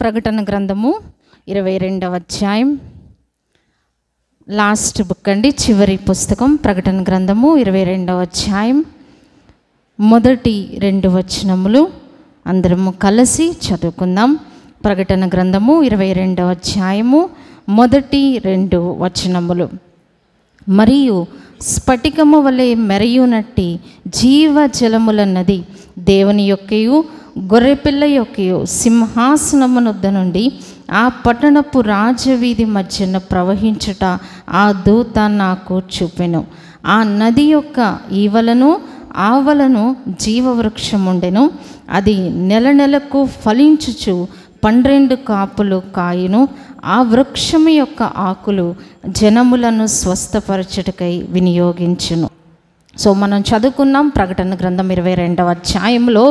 ప్రకటన గ్రంథము 22వ అధ్యాయం లాస్ట్ బుక్ అండి, చివరి పుస్తకం. ప్రకటన గ్రంథము 22వ అధ్యాయం మొదటి 2 వచనములు అందరము కలిసి చదువుకుందాం. ప్రకటన గ్రంథము 22వ అధ్యాయము మొదటి 2 వచనములు. మరియు స్ఫటికము వలె మెరయునట్టి జీవ జలముల నది దేవుని యొక్కయు గొర్రెపిల్ల యొక్కయు సింహాసనమునొద్ద నుండి ఆ పట్టణపు రాజవీధి మధ్యన ప్రవహించుట ఆ దూత నాకు చూపెను. ఆ నది యొక్క ఈవలను ఆవలను జీవవృక్షముండెను. అది నెల నెలకు ఫలించుచు 12 కాపులు కాయును. ఆ వృక్షము యొక్క ఆకులు జనములను స్వస్థపరచుటకై వినియోగించును. సో మనం చదువుకున్నాం ప్రకటన గ్రంథం 22వ అధ్యాయంలో.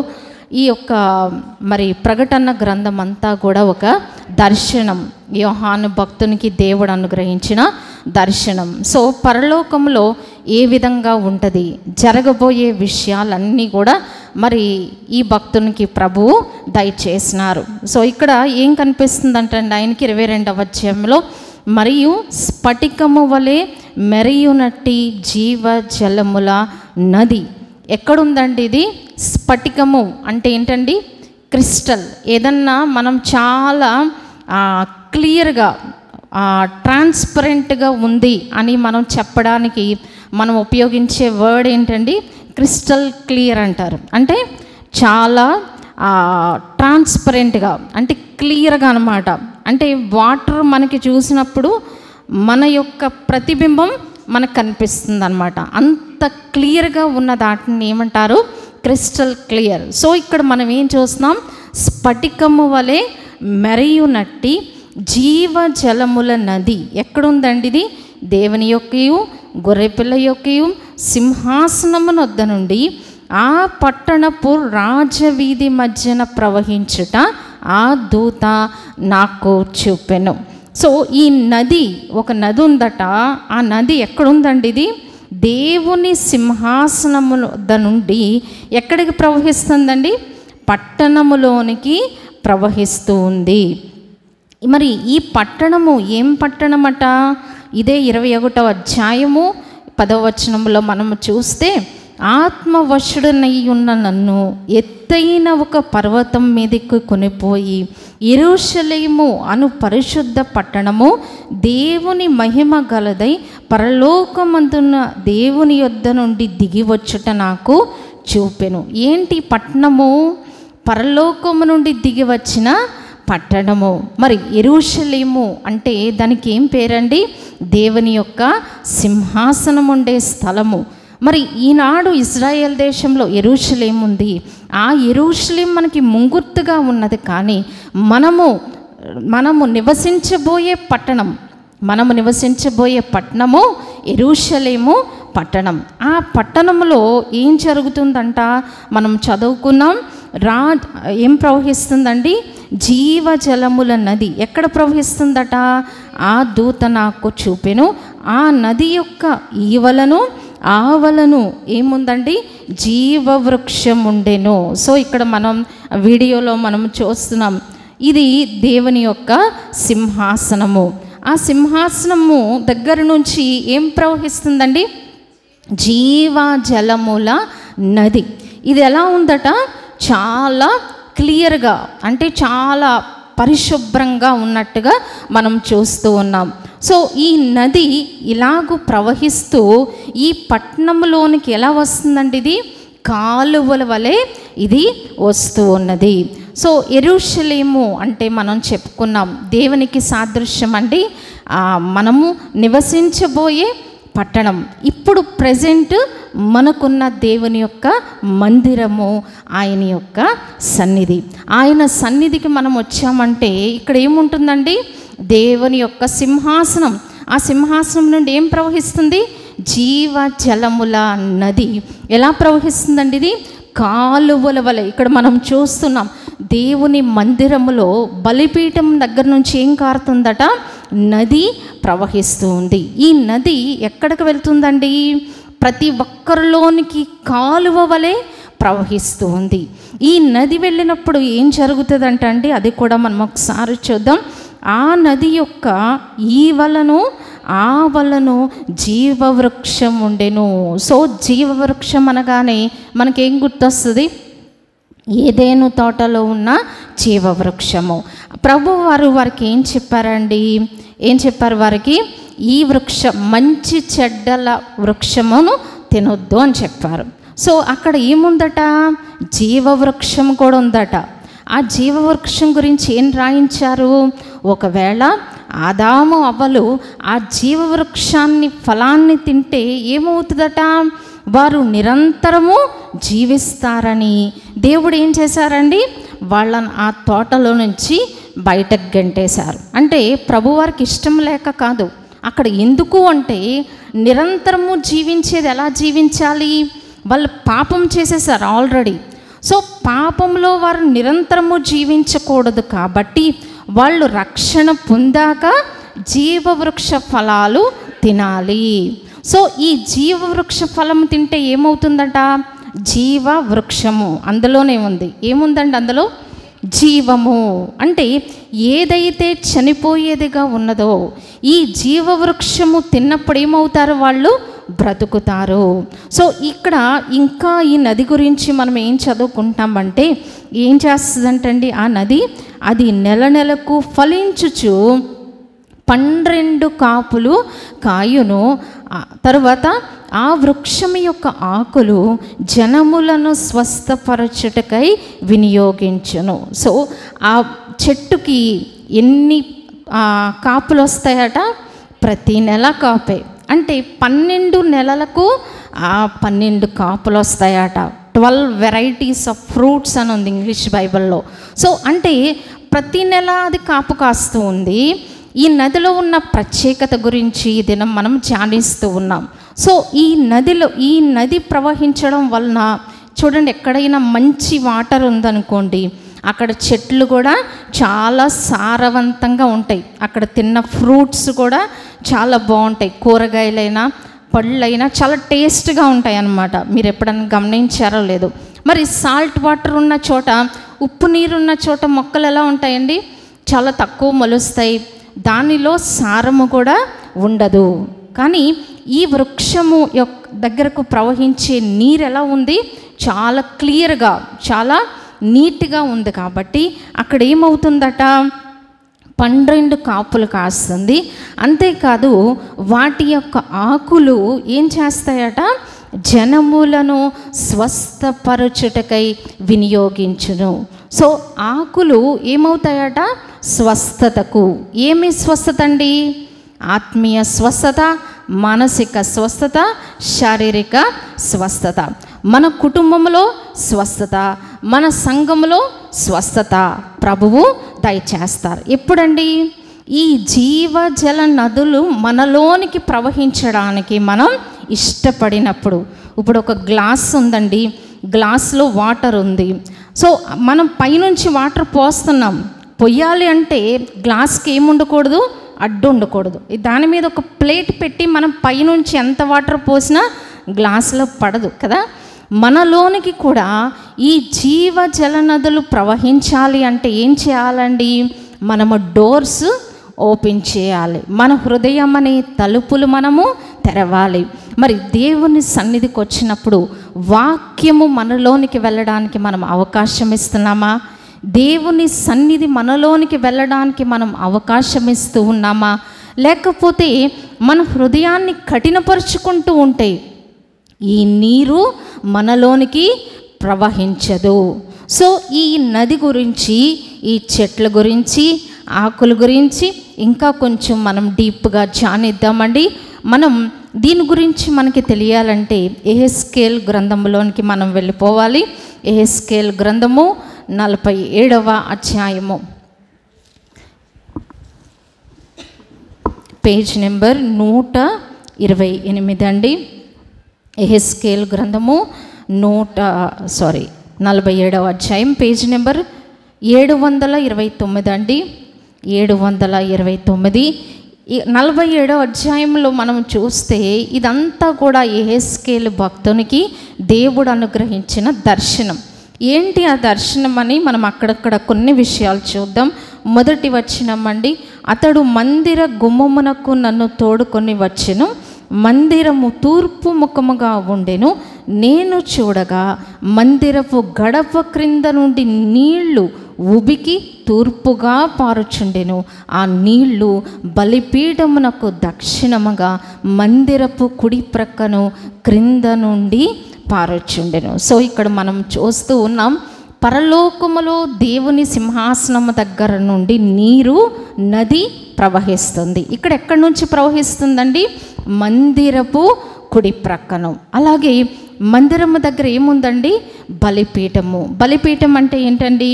ఈ యొక్క ప్రకటన గ్రంథం అంతా కూడా ఒక దర్శనం, యోహాను భక్తునికి దేవుడు అనుగ్రహించిన దర్శనం. సో పరలోకంలో ఏ విధంగా ఉంటుంది, జరగబోయే విషయాలన్నీ కూడా ఈ భక్తునికి ప్రభువు దయచేసినారు. సో ఇక్కడ ఏం కనిపిస్తుందంటే ఆయనకి 22వ అధ్యాయంలో మరియు స్ఫటికము వలె మెరయునట్టి జీవ జలముల నది. ఎక్కడుందండి ఇది? స్ఫటికము అంటే ఏంటండి? క్రిస్టల్. ఏదన్నా మనం చాలా క్లియర్గా ట్రాన్స్పరెంట్గా ఉంది అని మనం చెప్పడానికి మనం ఉపయోగించే వర్డ్ ఏంటండి? క్రిస్టల్ క్లియర్ అంటారు. అంటే చాలా ట్రాన్స్పరెంట్గా, అంటే క్లియర్గా అనమాట. అంటే వాటర్ మనకి చూసినప్పుడు మన యొక్క ప్రతిబింబం మనకు కనిపిస్తుంది అనమాట. అంత క్లియర్గా ఉన్న దాటిని ఏమంటారు? Crystal clear. సో ఇక్కడ మనం ఏం చూస్తున్నాం? స్ఫటికము వలె మెరయునట్టి జీవ జలముల నది. ఎక్కడుందండి ఇది? దేవుని యొక్కయు గొర్రెపిల్ల యొక్కయు సింహాసనమునొద్ద నుండి ఆ పట్టణపు రాజవీధి మధ్యన ప్రవహించుట ఆ దూత నాకు చూపెను. సో ఈ నది, ఒక నది ఉందట. ఆ నది ఎక్కడుందండి? ఇది దేవుని సింహాసనము వద్ద నుండి ఎక్కడికి ప్రవహిస్తుందండి? పట్టణములోనికి ప్రవహిస్తూ ఉంది. ఈ పట్టణము ఏం పట్టణమట? ఇదే 21వ అధ్యాయము 10వ వచనంలో మనము చూస్తే, ఆత్మవశుడనై ఉన్న నన్ను ఎత్తైన ఒక పర్వతం మీదకి కొనిపోయి యెరూషలేము అను పరిశుద్ధ పట్టణము దేవుని మహిమ గలదై పరలోకమందున్న దేవుని యొద్ద నుండి దిగివచ్చుట నాకు చూపెను. ఏంటి పట్టణము? పరలోకము నుండి దిగి వచ్చిన పట్టణము. యెరూషలేము అంటే దానికి ఏం పేరండి? దేవుని యొక్క సింహాసనం ఉండే స్థలము. ఈనాడు ఇజ్రాయెల్ దేశంలో యెరూషలేము ఉంది. ఆ యెరూషలేం మనకి ముంగుర్తుగా ఉన్నది. కానీ మనము నివసించబోయే పట్టణము యెరూషలేము పట్టణం. ఆ పట్టణంలో ఏం జరుగుతుందంట? మనం చదువుకున్నాం. ఏం ప్రవహిస్తుందండి? జీవజలముల నది. ఎక్కడ ప్రవహిస్తుందట? ఆ దూత నాకు చూపెను. ఆ నది యొక్క ఈవలను ఆవలను ఏముందండి? జీవవృక్షం ఉండెను. సో ఇక్కడ మనం వీడియోలో మనం చూస్తున్నాం, ఇది దేవుని యొక్క సింహాసనము. ఆ సింహాసనము దగ్గర నుంచి ఏం ప్రవహిస్తుందండి? జీవజలముల నది. ఇది ఎలా ఉందట? చాలా క్లియర్గా, అంటే చాలా పరిశుభ్రంగా ఉన్నట్టుగా మనం చూస్తూ ఉన్నాం. సో ఈ నది ఇలాగూ ప్రవహిస్తూ ఈ పట్టణంలోనికి ఎలా వస్తుందండి? ఇది కాలువల వలె ఇది వస్తూ ఉన్నది. సో యెరూషలేము అంటే మనం చెప్పుకున్నాం దేవునికి సాదృశ్యం అండి. మనము నివసించబోయే పట్టణం. ఇప్పుడు ప్రెజెంట్ మనకున్న దేవుని యొక్క మందిరము, ఆయన యొక్క సన్నిధి. ఆయన సన్నిధికి మనం వచ్చామంటే ఇక్కడ ఏముంటుందండి? దేవుని యొక్క సింహాసనం. ఆ సింహాసనం నుండి ఏం ప్రవహిస్తుంది? జీవ జలముల నది. ఎలా ప్రవహిస్తుందండి? ఇది కాలువల వలె. ఇక్కడ మనం చూస్తున్నాం దేవుని మందిరములో బలిపీఠం దగ్గర నుంచి ఏం కారుతుందట? నది ప్రవహిస్తూ ఉంది. ఈ నది ఎక్కడికి వెళ్తుందండి? ప్రతి ఒక్కరిలోనికి కాలువ వలె ప్రవహిస్తూ ఉంది. ఈ నది వెళ్ళినప్పుడు ఏం జరుగుతుందంటే అండి, అది కూడా మనం ఒకసారి చూద్దాం. ఆ నది యొక్క ఆ వలను జీవవృక్షం ఉండెను. సో జీవవృక్షం అనగానే మనకేం గుర్తొస్తుంది? ఏదేను తోటలో ఉన్న జీవవృక్షము. ప్రభు వారికి ఏం చెప్పారండి? ఏం చెప్పారు వారికి? ఈ మంచి చెడ్డల వృక్షమును తినొద్దు అని చెప్పారు. సో అక్కడ ఏముందట? జీవవృక్షం కూడా ఉందట. ఆ జీవవృక్షం గురించి ఏం రాయించారు? ఒకవేళ ఆదాము అవ్వలు ఆ జీవవృక్షాన్ని ఫలాన్ని తింటే ఏమవుతుందట? వారు నిరంతరము జీవిస్తారని దేవుడు ఏం చేశారండి? వాళ్ళని ఆ తోటలో నుంచి బయటకు గెంటేశారు. అంటే ప్రభువారికి ఇష్టం లేక కాదు. అక్కడ ఎందుకు అంటే నిరంతరము జీవించేది ఎలా జీవించాలి? వాళ్ళు పాపం చేసేసారు ఆల్రెడీ. సో పాపంలో వారు నిరంతరము జీవించకూడదు కాబట్టి వాళ్ళు రక్షణ పొందాక జీవవృక్ష ఫలాలు తినాలి. సో ఈ జీవవృక్ష ఫలం తింటే ఏమవుతుందట? జీవవృక్షము అందులోనే ఉంది. ఏముందండి అందులో? జీవము. అంటే ఏదైతే చనిపోయేదిగా ఉన్నదో ఈ జీవవృక్షము తిన్నప్పుడు ఏమవుతారు? వాళ్ళు బ్రతుకుతారు. సో ఇక్కడ ఇంకా ఈ నది గురించి మనం ఏం చదువుకుంటామంటే, ఏం చేస్తుందంటండి ఆ నది? అది నెలకు ఫలించుచు 12 కాపులు కాయును. తరువాత ఆ వృక్షం యొక్క ఆకులు జనములను స్వస్థపరచుటకై వినియోగించును. సో ఆ చెట్టుకి ఎన్ని కాపులు వస్తాయట? ప్రతి నెల కాపే. అంటే 12 నెలలకు 12 కాపులు వస్తాయట. 12 వెరైటీస్ ఆఫ్ ఫ్రూట్స్ అని ఉంది ఇంగ్లీష్ బైబిల్లో. సో అంటే ప్రతి నెల అది కాపు కాస్తూ ఉంది. ఈ నదిలో ఉన్న ప్రత్యేకత గురించి ఈ దినం మనం ధ్యానిస్తూ ఉన్నాం. సో ఈ నది ప్రవహించడం వలన చూడండి, ఎక్కడైనా మంచి వాటర్ ఉందనుకోండి, అక్కడ చెట్లు కూడా చాలా సారవంతంగా ఉంటాయి. అక్కడ తిన్న ఫ్రూట్స్ కూడా చాలా బాగుంటాయి. కూరగాయలైనా పళ్ళైనా చాలా టేస్ట్గా ఉంటాయి అన్నమాట. మీరు ఎప్పుడైనా గమనించారో లేదో. మరి సాల్ట్ వాటర్ ఉన్న చోట, ఉప్పు నీరు ఉన్న చోట మొక్కలు ఎలా ఉంటాయండి? చాలా తక్కువ మొలుస్తాయి. దానిలో సారము కూడా ఉండదు. కానీ ఈ వృక్షము దగ్గరకు ప్రవహించే నీరు ఎలా ఉంది? చాలా క్లియర్గా, చాలా నీట్గా ఉంది. కాబట్టి అక్కడ ఏమవుతుందట? 12 కాపులు కాస్తుంది. అంతేకాదు వాటి యొక్క ఆకులు ఏం చేస్తాయట? జనములను స్వస్థపరచుటకై వినియోగించును. సో ఆకులు ఏమవుతాయట? స్వస్థతకు. ఏమి స్వస్థత అండి? ఆత్మీయ స్వస్థత, మానసిక స్వస్థత, శారీరక స్వస్థత. మన కుటుంబంలో స్వస్థత, మన సంఘంలో స్వస్థత ప్రభువు దయచేస్తారు. ఎప్పుడండి? ఈ జీవజల నదులు మనలోనికి ప్రవహించడానికి మనం ఇష్టపడినప్పుడు. ఇప్పుడు ఒక గ్లాస్ ఉందండి, గ్లాస్లో వాటర్ ఉంది. సో మనం పైనుంచి వాటర్ పోస్తున్నాం. పొయ్యాలి అంటే గ్లాస్కి ఏముండకూడదు? అడ్డు ఉండకూడదు. దాని మీద ఒక ప్లేట్ పెట్టి మనం పైనుంచి ఎంత వాటర్ పోసినా గ్లాసులో పడదు కదా. మనలోనికి కూడా ఈ జీవజల నదులు ప్రవహించాలి అంటే ఏం చేయాలండి? మనము డోర్స్ ఓపెన్ చేయాలి. మన హృదయం అనే తలుపులు మనము తెరవాలి. మరి దేవుని సన్నిధికి వచ్చినప్పుడు వాక్యము మనలోనికి వెళ్ళడానికి మనం అవకాశం ఇస్తున్నామా? దేవుని సన్నిధి మనలోనికి వెళ్ళడానికి మనం అవకాశం ఇస్తూ ఉన్నామా? లేకపోతే మన హృదయాన్ని కఠినపరుచుకుంటూ ఉంటే ఈ నీరు మనలోనికి ప్రవహించదు. సో ఈ నది గురించి, ఈ చెట్ల గురించి, ఆకుల గురించి ఇంకా కొంచెం మనం డీప్గా ధ్యానిద్దామండి. మనం దీని గురించి మనకి తెలియాలంటే యెహెజ్కేలు గ్రంథంలోనికి మనం వెళ్ళిపోవాలి. యెహెజ్కేలు గ్రంథము 47వ అధ్యాయము, పేజ్ నెంబర్ 128 అండి. యెహెజ్కేలు గ్రంథము 47వ అధ్యాయం, పేజ్ నెంబర్ 729 అండి. 729. ఈ 47వ అధ్యాయంలో మనం చూస్తే ఇదంతా కూడా యెహెజ్కేలు భక్తునికి దేవుడు అనుగ్రహించిన దర్శనం. ఏంటి ఆ దర్శనం అని మనం అక్కడక్కడ కొన్ని విషయాలు చూద్దాం. మొదటి వచనం అండి, అతడు మందిర గుమ్మమునకు నన్ను తోడుకొని వచ్చెను, మందిరము తూర్పు ముఖముగా ఉండెను, నేను చూడగా మందిరపు గడప క్రింద నుండి నీళ్లు ఉబికి తూర్పుగా పారుచుండెను, ఆ నీళ్లు బలిపీఠమునకు దక్షిణముగా మందిరపు కుడి ప్రక్కను క్రింద నుండి పారుచుండెను. సో ఇక్కడ మనం చూస్తూ ఉన్నాం, పరలోకములో దేవుని సింహాసనము దగ్గర నుండి నీరు నది ప్రవహిస్తుంది. ఇక్కడ ఎక్కడి నుంచి ప్రవహిస్తుందండి? మందిరపు కుడి ప్రక్కను. అలాగే మందిరము దగ్గర ఏముందండి? బలిపీఠము. బలిపీఠం అంటే ఏంటండి?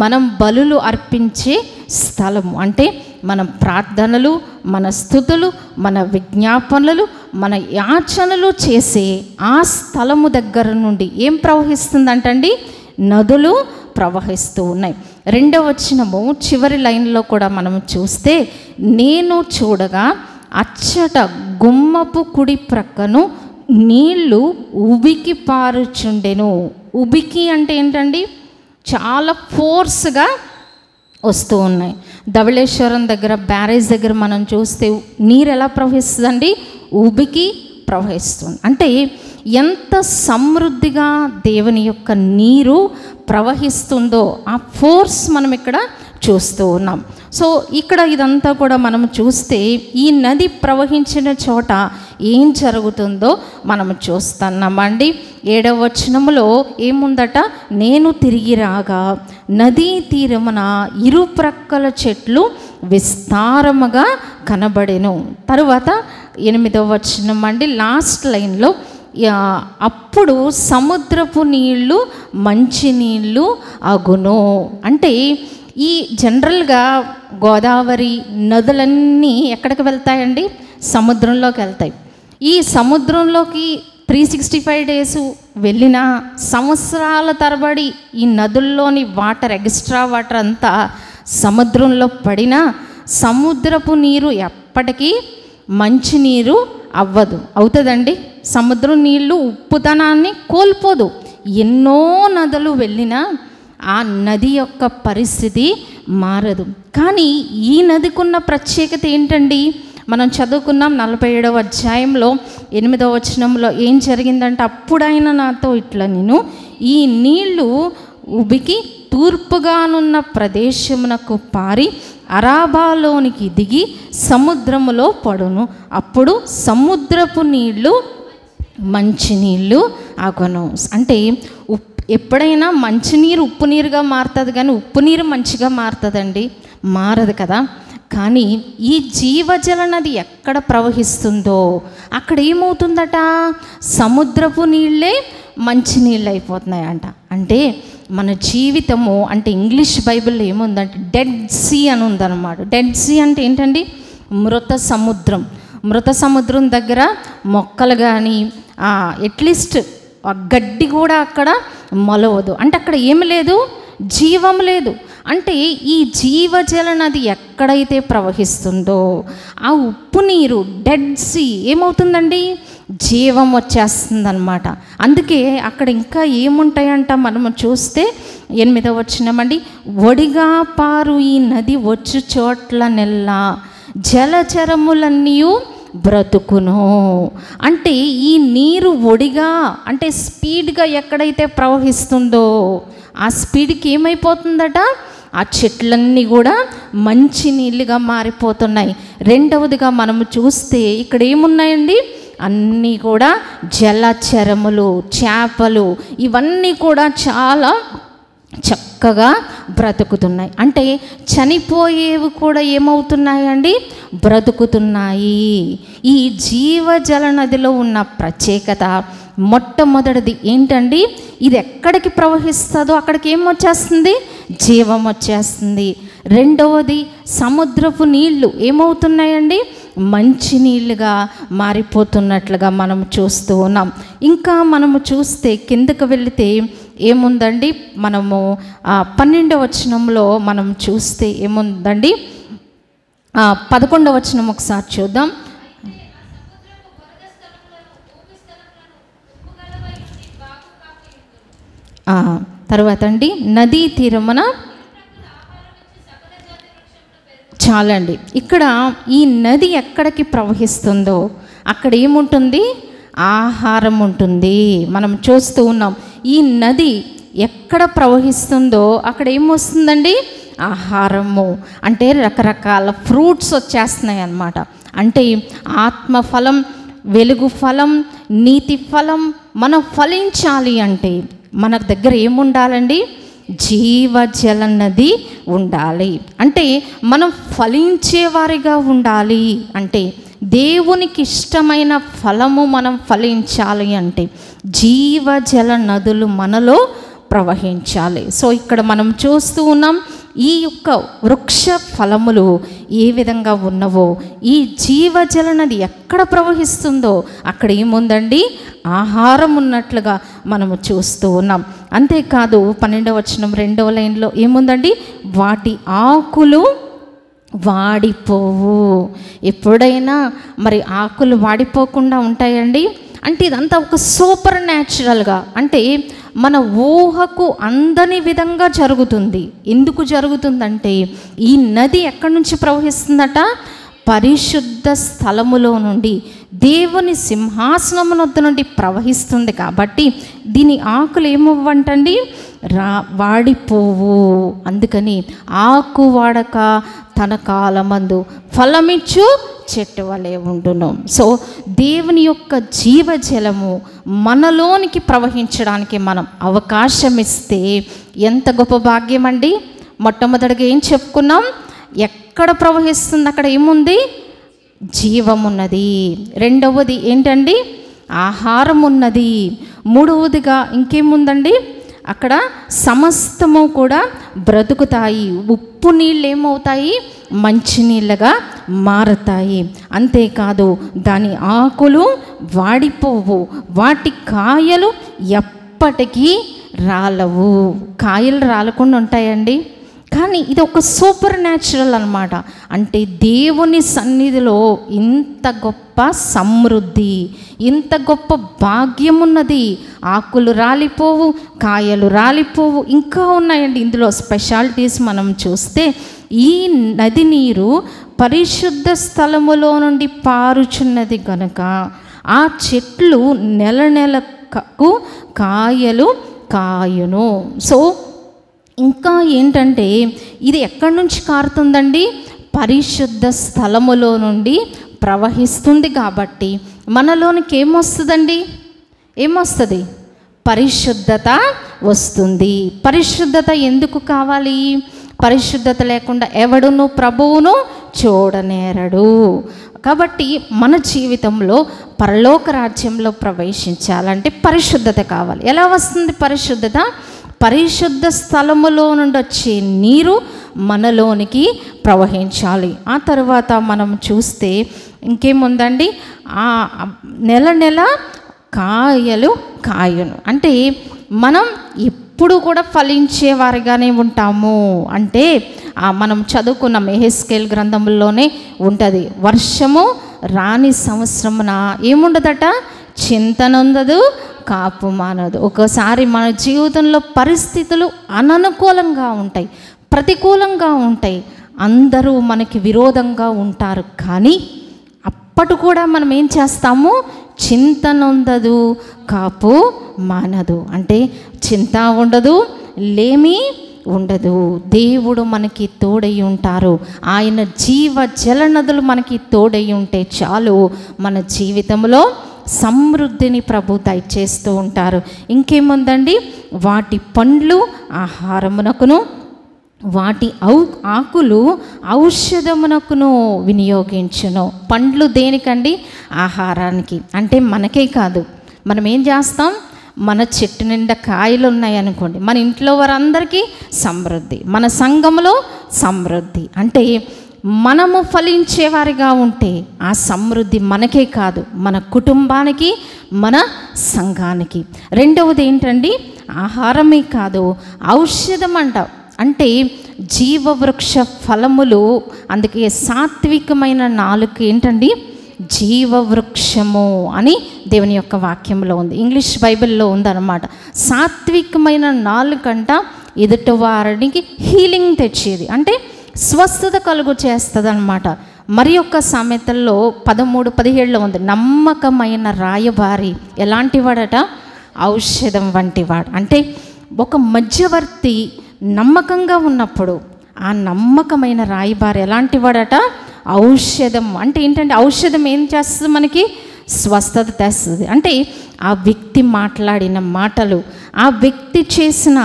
మనం బలులు అర్పించే స్థలము. అంటే మన ప్రార్థనలు, మన స్తుతులు, మన విజ్ఞాపనలు, మన యాచనలు చేసే ఆ స్థలము దగ్గర నుండి ఏం ప్రవహిస్తుందంటండి? నదులు ప్రవహిస్తూ ఉన్నాయి. 2వ వచనము చివరి లైన్లో కూడా మనం చూస్తే, నేను చూడగా అచ్చట గుమ్మపు కుడి ప్రక్కను నీళ్లు ఉబికి పారుచుండెను. ఉబికి అంటే ఏంటండి? చాలా ఫోర్స్గా వస్తూ ఉన్నాయి. ధవళేశ్వరం దగ్గర బ్యారేజ్ దగ్గర మనం చూస్తే నీరు ఎలా ప్రవహిస్తుందండి? ఉబికి ప్రవహిస్తుంది. అంటే ఎంత సమృద్ధిగా దేవుని యొక్క నీరు ప్రవహిస్తుందో ఆ ఫోర్స్ మనం ఇక్కడ చూస్తూ ఉన్నాం. సో ఇక్కడ ఇదంతా కూడా మనం చూస్తే ఈ నది ప్రవహించిన చోట ఏం జరుగుతుందో మనం చూస్తున్నామండి. 7వ వచనములో ఏముందట? నేను తిరిగి రాగా నదీ తీరమున ఇరు ప్రక్కల చెట్లు విస్తారముగా కనబడెను. తరువాత 8వ వచనం అండి, లాస్ట్ లైన్లో, అప్పుడు సముద్రపు నీళ్ళు మంచి నీళ్ళు అగును. అంటే ఈ జనరల్గా గోదావరి నదులన్నీ ఎక్కడికి వెళ్తాయండి? సముద్రంలోకి వెళ్తాయి. ఈ సముద్రంలోకి 365 డేస్ వెళ్ళిన సంవత్సరాల తరబడి ఈ నదుల్లోని వాటర్, ఎక్స్ట్రా వాటర్ అంతా సముద్రంలో పడినా సముద్రపు నీరు ఎప్పటికీ మంచి నీరు అవ్వదు. అవుతుందండి? సముద్రం నీళ్ళు ఉప్పుతనాన్ని కోల్పోదు. ఎన్నో నదులు వెళ్ళినా ఆ నది యొక్క పరిస్థితి మారదు. కానీ ఈ నదికున్న ప్రత్యేకత ఏంటండి? మనం చదువుకున్నాం 47వ అధ్యాయంలో 8వ వచనంలో ఏం జరిగిందంటే, అప్పుడైనా నాతో ఇట్లా, నేను ఈ నీళ్లు ఉబికి తూర్పుగానున్న ప్రదేశమునకు పారి అరాబాలోనికి దిగి సముద్రములో పడును, అప్పుడు సముద్రపు నీళ్లు మంచినీళ్ళు అగును. అంటే ఎప్పుడైనా మంచినీరు ఉప్పు నీరుగా మారుతుంది, కానీ ఉప్పు నీరు మంచిగా మారుతుందండి? మారదు కదా. కానీ ఈ జీవజల నది ఎక్కడ ప్రవహిస్తుందో అక్కడ ఏమవుతుందట? సముద్రపు నీళ్ళే మంచి నీళ్ళు అయిపోతున్నాయంట. అంటే మన జీవితము అంటే ఇంగ్లీష్ బైబిల్లో ఏముందంటే డెడ్ సీ అని ఉందన్నమాట. డెడ్ సీ అంటే ఏంటండి? మృత సముద్రం. మృత సముద్రం దగ్గర మొక్కలు కానీ అట్లీస్ట్ గడ్డి కూడా అక్కడ మొలవదు. అంటే అక్కడ ఏమి లేదు? జీవం లేదు. అంటే ఈ జీవజల నది ఎక్కడైతే ప్రవహిస్తుందో ఆ ఉప్పు నీరు, డెడ్ సీ ఏమవుతుందండి? జీవం వచ్చేస్తుందన్నమాట. అందుకే అక్కడ ఇంకా ఏముంటాయంట మనము చూస్తే 8వ వచనమండి, ఒడిగా పారు ఈ నది వచ్చు చోట్ల నెల్లా జలచరములన్నీ బ్రతుకును. అంటే ఈ నీరు ఒడిగా అంటే స్పీడ్గా ఎక్కడైతే ప్రవహిస్తుందో ఆ స్పీడ్కి ఏమైపోతుందట? ఆ చెట్లన్నీ కూడా మంచి నీళ్ళుగా మారిపోతున్నాయి. 2వదిగా మనము చూస్తే ఇక్కడ ఏమున్నాయండి? అన్నీ కూడా జలచరములు, చేపలు, ఇవన్నీ కూడా చాలా చక్కగా బ్రతుకుతున్నాయి. అంటే చనిపోయేవి కూడా ఏమవుతున్నాయండి? బ్రతుకుతున్నాయి. ఈ జీవజల నదిలో ఉన్న ప్రత్యేకత మొట్టమొదటిది ఏంటండి? ఇది ఎక్కడికి ప్రవహిస్తుందో అక్కడికి ఏం వచ్చేస్తుంది? జీవం వచ్చేస్తుంది. 2వది సముద్రపు నీళ్లు ఏమవుతున్నాయండి? మంచి నీళ్ళుగా మారిపోతున్నట్లుగా మనం చూస్తూ ఉన్నాం. ఇంకా మనము చూస్తే కిందకు వెళితే ఏముందండి? మనము 12వ వచనంలో మనం చూస్తే ఏముందండి? 11వ వచనం ఒకసారి చూద్దాం. తర్వాత అండి, నదీ తీరమున చాలండి. ఇక్కడ ఈ నది ఎక్కడికి ప్రవహిస్తుందో అక్కడ ఏముంటుంది? ఆహారం ఉంటుంది. మనం చూస్తూ ఉన్నాం, ఈ నది ఎక్కడ ప్రవహిస్తుందో అక్కడ ఏమొస్తుందండి? ఆహారము. అంటే రకరకాల ఫ్రూట్స్ వచ్చేస్తున్నాయి అన్నమాట. అంటే ఆత్మఫలం, వెలుగు ఫలం, నీతి ఫలం మనం ఫలించాలి అంటే మన దగ్గర ఏముండాలండి? జీవజల నది ఉండాలి. అంటే మనం ఫలించేవారిగా ఉండాలి. అంటే దేవునికి ఇష్టమైన ఫలము మనం ఫలించాలి అంటే జీవజల నదులు మనలో ప్రవహించాలి. సో ఇక్కడ మనం చూస్తూ ఉన్నాం, ఈ యొక్క వృక్ష ఫలములు ఏ విధంగా ఉన్నవో ఈ జీవజల నది ఎక్కడ ప్రవహిస్తుందో అక్కడ ఏముందండి? ఆహారం ఉన్నట్లుగా మనము చూస్తూ ఉన్నాం. అంతేకాదు 12వ వచనం 2వ లైన్లో ఏముందండి? వాటి ఆకులు వాడిపోవు. ఎప్పుడైనా మరి ఆకులు వాడిపోకుండా ఉంటాయండి? అంటే ఇదంతా ఒక సూపర్ న్యాచురల్గా, అంటే మన ఊహకు అందని విధంగా జరుగుతుంది. ఎందుకు జరుగుతుందంటే ఈ నది ఎక్కడి నుంచి ప్రవహిస్తుందట? పరిశుద్ధ స్థలములో నుండి, దేవుని సింహాసనమునొద్ద నుండి ప్రవహిస్తుంది. కాబట్టి దీని ఆకులు ఏమవ్వంటండి? వాడిపోవు. అందుకని ఆకు వాడక తన కాలమందు ఫలమిచ్చు చెట్టు వలె ఉండును. సో దేవుని యొక్క జీవజలము మనలోనికి ప్రవహించడానికి మనం అవకాశం ఇస్తే ఎంత గొప్ప భాగ్యం అండి. మొట్టమొదటిగా ఏం చెప్పుకున్నాం? ఎక్కడ ప్రవహిస్తుంది అక్కడ ఏముంది? జీవమున్నది. రెండవది ఏంటండి? ఆహారం ఉన్నది. మూడవదిగా ఇంకేముందండి? అక్కడ సమస్తము కూడా బ్రతుకుతాయి. ఉప్పు నీళ్ళు ఏమవుతాయి? మంచినీళ్ళగా మారతాయి. అంతేకాదు దాని ఆకులు వాడిపోవు, వాటి కాయలు ఎప్పటికీ రాలవు. కాయలు రాలకుండా ఉంటాయండి. కానీ ఇది ఒక సూపర్ న్యాచురల్ అన్నమాట. అంటే దేవుని సన్నిధిలో ఇంత గొప్ప సమృద్ధి, ఇంత గొప్ప భాగ్యం ఉన్నది. ఆకులు రాలిపోవు, కాయలు రాలిపోవు, ఇంకా ఉన్నాయండి ఇందులో స్పెషాలిటీస్. మనం చూస్తే ఈ నది నీరు పరిశుద్ధ స్థలములో నుండి పారుచున్నది కనుక ఆ చెట్లు నెల నెలకు కాయలు కాయును. సో ఇంకా ఏంటంటే ఇది ఎక్కడి నుంచి కారుతుందండి? పరిశుద్ధ స్థలములో నుండి ప్రవహిస్తుంది. కాబట్టి మనలోనికి ఏమొస్తుందండి? ఏమొస్తుంది? పరిశుద్ధత వస్తుంది. పరిశుద్ధత ఎందుకు కావాలి? పరిశుద్ధత లేకుండా ఎవడును ప్రభువును చూడనేరడు. కాబట్టి మన జీవితంలో పరలోక రాజ్యంలో ప్రవేశించాలంటే పరిశుద్ధత కావాలి. ఎలా వస్తుంది పరిశుద్ధత? పరిశుద్ధ స్థలములో నుండి వచ్చే నీరు మనలోనికి ప్రవహించాలి. ఆ తర్వాత మనం చూస్తే ఇంకేముందండి? నెల నెల కాయలు కాయను. అంటే మనం ఎప్పుడు కూడా ఫలించేవారిగానే ఉంటాము. అంటే మనం చదువుకున్న యెహెజ్కేలు గ్రంథంలోనే ఉంటుంది, వర్షము రాని సంవత్సరమున ఏముండదట? చింతనుండదు, కాపు మానదు. ఒకసారి మన జీవితంలో పరిస్థితులు అననుకూలంగా ఉంటాయి, ప్రతికూలంగా ఉంటాయి, అందరూ మనకి విరోధంగా ఉంటారు. కానీ అప్పటి కూడా మనం ఏం చేస్తాము? చింతనుండదు, కాపు మానదు. అంటే చింత ఉండదు, లేమి ఉండదు. దేవుడు మనకి తోడై ఉంటారు. ఆయన జీవ జలనదులు మనకి తోడై ఉంటే చాలు, మన జీవితంలో సమృద్ధిని ప్రభు దయచేస్తూ ఉంటారు. ఇంకేముందండి? వాటి పండ్లు ఆహారమునకును, వాటి ఆకులు ఔషధమునకును వినియోగించును. పండ్లు దేనికండి? ఆహారానికి. అంటే మనకే కాదు, మనం ఏం చేస్తాం? మన చెట్టు నిండా కాయలు ఉన్నాయనుకోండి, మన ఇంట్లో వారందరికీ సమృద్ధి, మన సంఘంలో సమృద్ధి. అంటే మనము ఫలించేవారిగా ఉంటే ఆ సమృద్ధి మనకే కాదు, మన కుటుంబానికి, మన సంఘానికి. రెండవది ఏంటండి? ఆహారమే కాదు, ఔషధం అంట. అంటే జీవవృక్ష ఫలములు, అందుకే సాత్వికమైన నాలుక ఏంటండి, జీవవృక్షము అని దేవుని యొక్క వాక్యంలో ఉంది. ఇంగ్లీష్ బైబిల్లో ఉందన్నమాట. సాత్వికమైన నాలుకంట ఎదుటి వారికి హీలింగ్ తెచ్చేది, అంటే స్వస్థత కలుగు చేస్తుంది అనమాట. మరి యొక్క సామెతల్లో 13:17 ఉంది, నమ్మకమైన రాయబారి ఎలాంటి వాడట, ఔషధం వంటి వాడు. అంటే ఒక మధ్యవర్తి నమ్మకంగా ఉన్నప్పుడు ఆ నమ్మకమైన రాయబారి ఎలాంటి వాడట, ఔషధం. అంటే ఏంటంటే ఔషధం ఏం చేస్తుంది, మనకి స్వస్థత తెస్తుంది. అంటే ఆ వ్యక్తి మాట్లాడిన మాటలు, ఆ వ్యక్తి చేసిన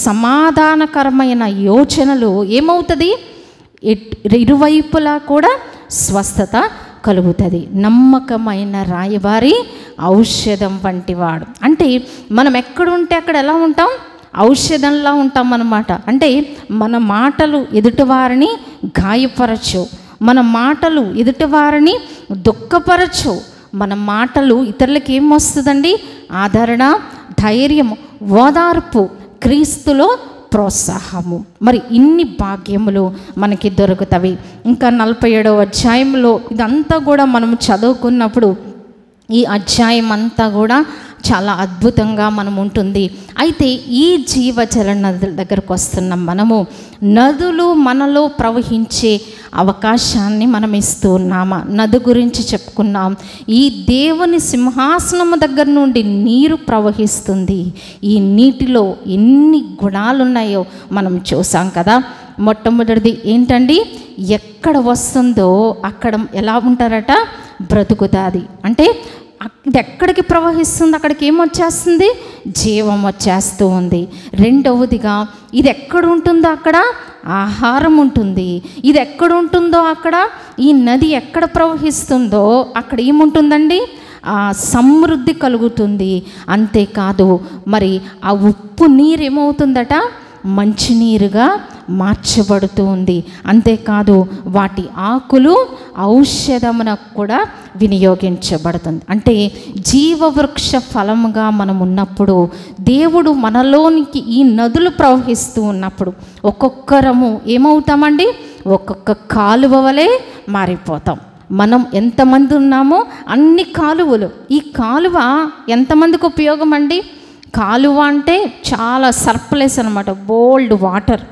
సమాధానకరమైన యోచనలు ఏమవుతుంది, ఇరువైపులా కూడా స్వస్థత కలుగుతుంది. నమ్మకమైన రాయబారి ఔషధం వంటివాడు. అంటే మనం ఎక్కడుంటే అక్కడ ఎలా ఉంటాం, ఔషధంలా ఉంటాం అన్నమాట. అంటే మన మాటలు ఎదుటివారిని గాయపరచు, మన మాటలు ఎదుటివారిని దుఃఖపరచు, మన మాటలు ఇతరులకి ఏం వస్తుందండి, ఆదరణ, ధైర్యము, ఓదార్పు, క్రీస్తులో ప్రోత్సాహము. మరి ఇన్ని భాగ్యములు మనకి దొరుకుతవి. ఇంకా 47వ అధ్యాయంలో ఇదంతా కూడా మనం చదువుకున్నప్పుడు ఈ అధ్యాయం అంతా కూడా చాలా అద్భుతంగా మనం ఉంటుంది. అయితే ఈ జీవజల నదుల దగ్గరకు వస్తున్నాం మనము. నదులు మనలో ప్రవహించే అవకాశాన్ని మనం ఇస్తూ ఉన్నామా? నది గురించి చెప్పుకున్నాం. ఈ దేవుని సింహాసనము దగ్గర నుండి నీరు ప్రవహిస్తుంది. ఈ నీటిలో ఎన్ని గుణాలు ఉన్నాయో మనం చూసాం కదా. మొట్టమొదటిది ఏంటండి, ఎక్కడ వస్తుందో అక్కడ ఎలా ఉంటారట, బ్రతుకుతుంది. అంటే ఇది ఎక్కడికి ప్రవహిస్తుంది అక్కడికి ఏమొచ్చేస్తుంది, జీవం వచ్చేస్తూ ఉంది. రెండవదిగా ఇది ఎక్కడ ఉంటుందో అక్కడ ఆహారం ఉంటుంది. ఇది ఎక్కడ ఉంటుందో అక్కడ, ఈ నది ఎక్కడ ప్రవహిస్తుందో అక్కడ ఏముంటుందండి, సమృద్ధి కలుగుతుంది. అంతేకాదు మరి ఆ ఉప్పు నీరు ఏమవుతుందట, మంచినీరుగా మార్చబడుతూ ఉంది. అంతేకాదు వాటి ఆకులు ఔషధమునకు కూడా వినియోగించబడుతుంది. అంటే జీవవృక్ష ఫలముగా మనం ఉన్నప్పుడు, దేవుడు మనలోనికి ఈ నదులు ప్రవహిస్తూ ఉన్నప్పుడు ఒక్కొక్కరము ఏమవుతామండి, ఒక్కొక్క కాలువ వలె మారిపోతాం. మనం ఎంతమంది ఉన్నామో అన్ని కాలువలు. ఈ కాలువ ఎంతమందికి ఉపయోగం అండి, కాలువ అంటే చాలా సర్ప్లెస్ అనమాట, బోల్డ్ వాటర్.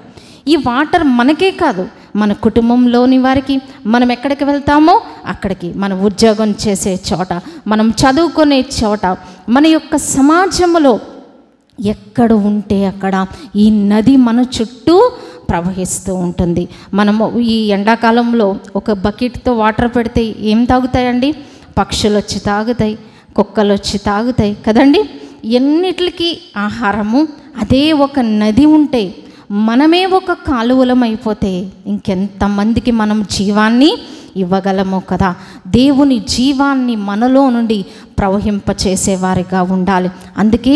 ఈ వాటర్ మనకే కాదు, మన కుటుంబంలోని వారికి, మనం ఎక్కడికి వెళ్తామో అక్కడికి, మన ఉద్యోగం చేసే చోట, మనం చదువుకునే చోట, మన యొక్క సమాజంలో ఎక్కడ ఉంటే అక్కడ ఈ నది మన చుట్టూ ప్రవహిస్తూ ఉంటుంది. మనము ఈ ఎండాకాలంలో ఒక బకెట్తో వాటర్ పెడితే ఏం తాగుతాయండి, పక్షులు వచ్చి తాగుతాయి, కుక్కలు వచ్చి తాగుతాయి కదండి. ఎన్నిటికి ఆహారము. అదే ఒక నది ఉంటే, మనమే ఒక కాలువలం అయిపోతే ఇంకెంతమందికి మనం జీవాన్ని ఇవ్వగలము కదా. దేవుని జీవాన్ని మనలో నుండి ప్రవహింపచేసేవారిగా ఉండాలి. అందుకే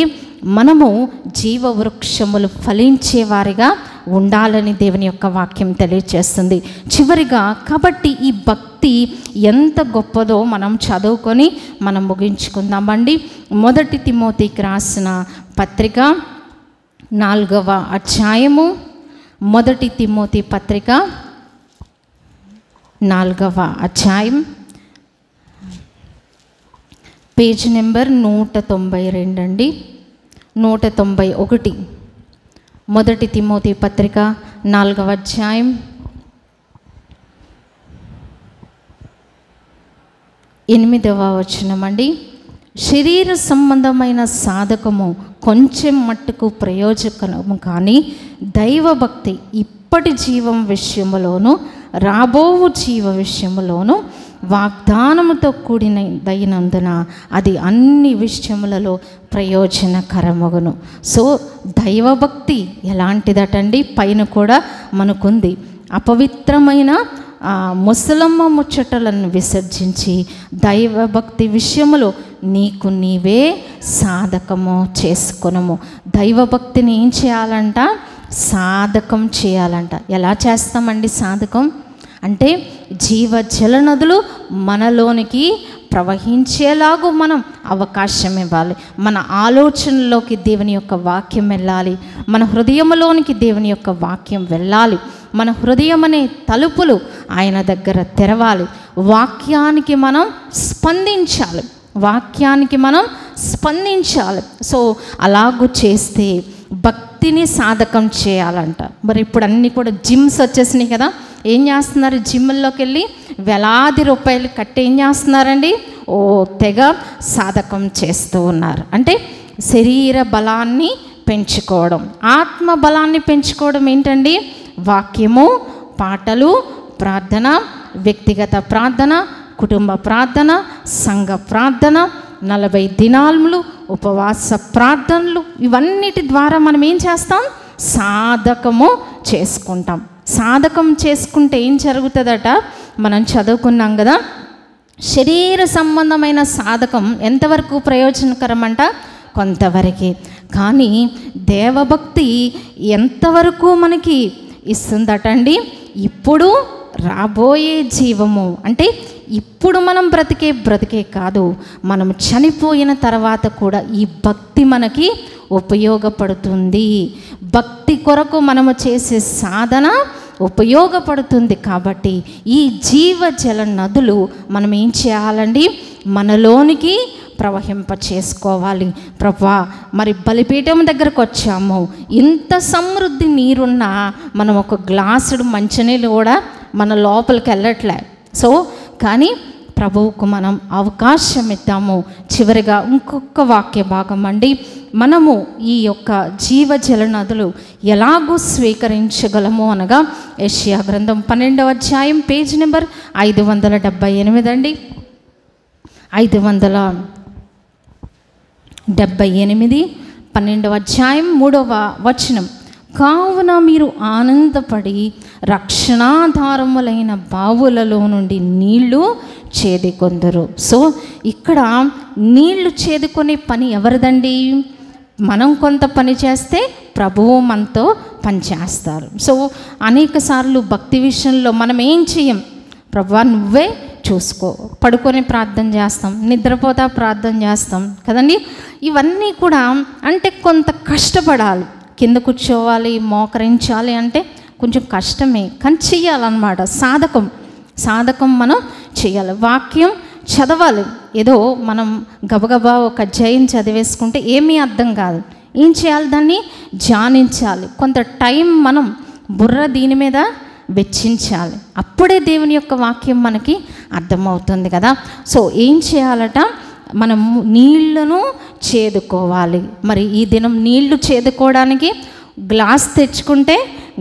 మనము జీవవృక్షములు ఫలించేవారిగా ఉండాలని దేవుని యొక్క వాక్యం తెలియజేస్తుంది. చివరిగా కాబట్టి ఈ భక్తి ఎంత గొప్పదో మనం చదువుకొని మనం ముగించుకుందామండి. 1 తిమోతికి రాసిన పత్రిక 4వ అధ్యాయము, 1 తిమోతి పత్రిక 4వ అధ్యాయం, పేజ్ నెంబర్ 192 అండి, 191. 1 తిమోతి పత్రిక 4వ అధ్యాయం 8వ వచనం అండి. శరీర సంబంధమైన సాధకము కొంచెం మట్టుకు ప్రయోజకము, కానీ దైవభక్తి ఇప్పటి జీవం విషయములోను రాబోవు జీవ విషయములోను వాగ్దానముతో కూడినదైనందున అది అన్ని విషయములలో ప్రయోజనకరమగును. సో దైవభక్తి ఎలాంటిదటండి, పైన కూడా మనకుంది. అపవిత్రమైన ముసలమ్మ ముచ్చటలను విసర్జించి దైవభక్తి విషయములో నీకు నీవే సాధకము చేసుకొనుము. దైవభక్తిని ఏం చేయాలంట, సాధకం చేయాలంట. ఎలా చేస్తామండి సాధకం అంటే, జీవజల నదులు మనలోనికి ప్రవహించేలాగూ మనం అవకాశం ఇవ్వాలి. మన ఆలోచనలోకి దేవుని యొక్క వాక్యం వెళ్ళాలి, మన హృదయంలోనికి దేవుని యొక్క వాక్యం వెళ్ళాలి. మన హృదయం అనే తలుపులు ఆయన దగ్గర తెరవాలి. వాక్యానికి మనం స్పందించాలి, వాక్యానికి మనం స్పందించాలి. సో అలాగూ చేస్తే భక్తిని సాధకం చేయాలంట. మరి ఇప్పుడు అన్నీ కూడా జిమ్స్ వచ్చేసినాయి కదా, ఏం చేస్తున్నారు? జిమ్లోకి వెళ్ళి వేలాది రూపాయలు కట్టి ఏం చేస్తున్నారండి? తెగ సాధకం చేస్తూ ఉన్నారు. అంటే శరీర బలాన్ని పెంచుకోవడం, ఆత్మ బలాన్ని పెంచుకోవడం ఏంటండి? వాక్యము, పాటలు, ప్రార్థన, వ్యక్తిగత ప్రార్థన, కుటుంబ ప్రార్థన, సంఘ ప్రార్థన, 40 దినాలు ఉపవాస ప్రార్థనలు, ఇవన్నిటి ద్వారా మనం ఏం చేస్తాం? సాధకము చేసుకుంటాం. సాధకం చేసుకుంటే ఏం జరుగుతుందట? మనం చదువుకున్నాం కదా, శరీర సంబంధమైన సాధకం ఎంతవరకు ప్రయోజనకరం అంట? కొంతవరకే. కానీ దేవభక్తి ఎంతవరకు మనకి ఇస్తుందటండి? ఇప్పుడు రాబోయే జీవము, అంటే ఇప్పుడు మనం బ్రతికే కాదు, మనం చనిపోయిన తర్వాత కూడా ఈ భక్తి మనకి ఉపయోగపడుతుంది. భక్తి కొరకు మనము చేసే సాధన ఉపయోగపడుతుంది. కాబట్టి ఈ జీవజల నదులు మనం ఏం చేయాలండి? మనలోనికి ప్రవహింప చేసుకోవాలి. ప్రభా, మరి బలిపీఠం దగ్గరకు వచ్చాము, ఇంత సమృద్ధి నీరున్నా మనం ఒక గ్లాసుడు మంచినీళ్ళు కూడా మన లోపలికి వెళ్ళట్లే. సో కానీ ప్రభువుకు మనం అవకాశం ఇద్దాము. చివరిగా ఇంకొక వాక్య భాగం అండి, మనము ఈ యొక్క జీవజల నదులు ఎలాగూ స్వీకరించగలము అనగా యెషయా గ్రంథం 12వ అధ్యాయం పేజ్ నెంబర్ 578 అండి. 578 12వ అధ్యాయం 3వ వచనం. కావున మీరు ఆనందపడి రక్షణాధారములైన బావులలో నుండి నీళ్లు చేదుకొందురు. సో ఇక్కడ నీళ్లు చేదుకునే పని ఎవరిదండి? మనం కొంత పని చేస్తే ప్రభువు మనతో పని చేస్తారు. సో అనేక సార్లు భక్తి విషయంలో మనం ఏం చేయం? ప్రభువా నువ్వే చూసుకో, పడుకొని ప్రార్థన చేస్తాం, నిద్రపోతా ప్రార్థన చేస్తాం కదండి. ఇవన్నీ కూడా అంటే కొంత కష్టపడాలి, కింద కూర్చోవాలి, మోకరించాలి అంటే కొంచెం కష్టమే, కానీ చెయ్యాలన్నమాట. సాధకం మనం చేయాలి. వాక్యం చదవాలి. ఏదో మనం గబగబా ఒక అధ్యాయం చదివేసుకుంటే ఏమీ అర్థం కాదు. ఏం చేయాలి? దాన్ని ధ్యానించాలి. కొంత టైం మనం బుర్ర దీని మీద వెచ్చించాలి. అప్పుడే దేవుని యొక్క వాక్యం మనకి అర్థమవుతుంది కదా. సో ఏం చేయాలట? మనం నీళ్లను చేదుకోవాలి. మరి ఈ దినం నీళ్లు చేదుకోవడానికి గ్లాస్ తెచ్చుకుంటే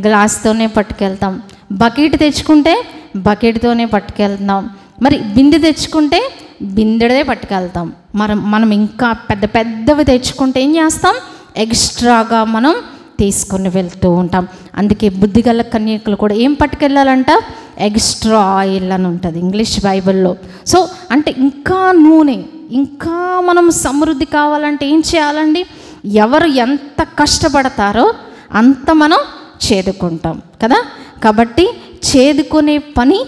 గ్లాస్తోనే పట్టుకెళ్తాం, బకెట్ తెచ్చుకుంటే బకెట్తోనే పట్టుకెళ్తాం, మరి బిందె తెచ్చుకుంటే బిందెడే పట్టుకెళ్తాం. మనం ఇంకా పెద్దవి తెచ్చుకుంటే ఏం చేస్తాం? ఎక్స్ట్రాగా మనం తీసుకొని వెళ్తూ ఉంటాం. అందుకే బుద్ధిగల కన్యకలు కూడా ఏం పట్టుకెళ్ళాలంట? ఎక్స్ట్రా ఆయిల్ అని ఉంటుంది ఇంగ్లీష్ బైబిల్లో. సో అంటే ఇంకా నూనె, ఇంకా మనం సమృద్ధి కావాలంటే ఏం చేయాలండి? ఎవరు ఎంత కష్టపడతారో అంత మనం చేదుకుంటాం కదా. కాబట్టి చేదుకునే పని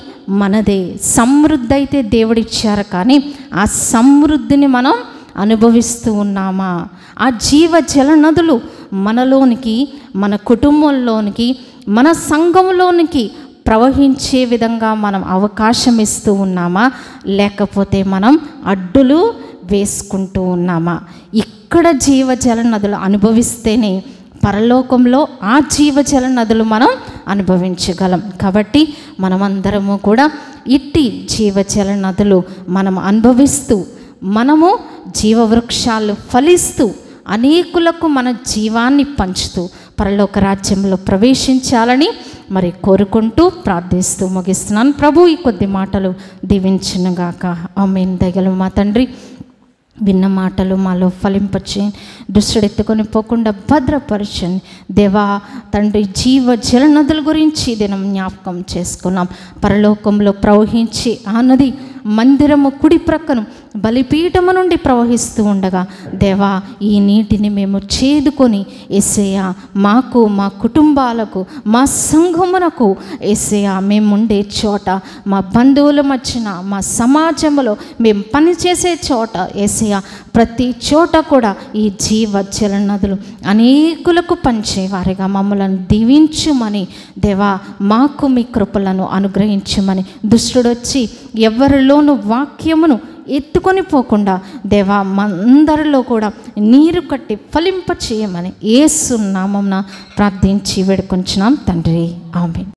మనదే. సమృద్ధి అయితే దేవుడిచ్చారు, కానీ ఆ సమృద్ధిని మనం అనుభవిస్తూ ఉన్నామా? ఆ జీవజల నదులు మనలోనికి, మన కుటుంబంలోనికి, మన సంఘంలోనికి ప్రవహించే విధంగా మనం అవకాశం ఇస్తూ ఉన్నామా? లేకపోతే మనం అడ్డులు వేసుకుంటూ ఉన్నామా? ఇక్కడ జీవజల నదులు అనుభవిస్తేనే పరలోకంలో ఆ జీవజల నదులు మనం అనుభవించగలం. కాబట్టి మనమందరము కూడా ఇట్టి జీవజల నదులు మనం అనుభవిస్తూ, మనము జీవవృక్షాలు ఫలిస్తూ, అనేకులకు మన జీవాన్ని పంచుతూ పరలోక రాజ్యంలో ప్రవేశించాలని మరి కోరుకుంటూ ప్రార్థిస్తూ ముగిస్తున్నాను. ప్రభు ఈ కొద్ది మాటలు దీవించునుగాక. ఆమేన్. దయగల మా తండ్రి, విన్న మాటలు మాలో ఫలింపచేయండి, దుష్టుడెత్తుకొని పోకుండా భద్రపరచండి. దేవా తండ్రి, జీవ జల నదుల గురించి దినం జ్ఞాపకం చేసుకున్నాం. పరలోకంలో ప్రవహించి ఆ నది మందిరము కుడి ప్రక్కను బలిపీఠము నుండి ప్రవహిస్తూ ఉండగా, దేవా ఈ నీటిని మేము చేదుకొని యేసయ్యా మాకు, మా కుటుంబాలకు, మా సంఘమునకు యేసయ్యా మేము ఉండే చోట, మా బంధువుల మధ్యన, మా సమాజంలో మేము పనిచేసే చోట యేసయ్యా ప్రతి చోట కూడా ఈ జీవజల నదులు అనేకులకు పంచేవారిగా మమ్మలను దీవించుమని దేవా మాకు మీ కృపలను అనుగ్రహించుమని, దుష్టుడొచ్చి ఎవరిలోనూ వాక్యమును ఎత్తుకొని పోకుండా దేవా మందరిలో కూడా నీరు కట్టి ఫలింప చేయమని యేసు నామమున ప్రార్థించి వేడుకొంచున్నాం తండ్రి. ఆమేన్.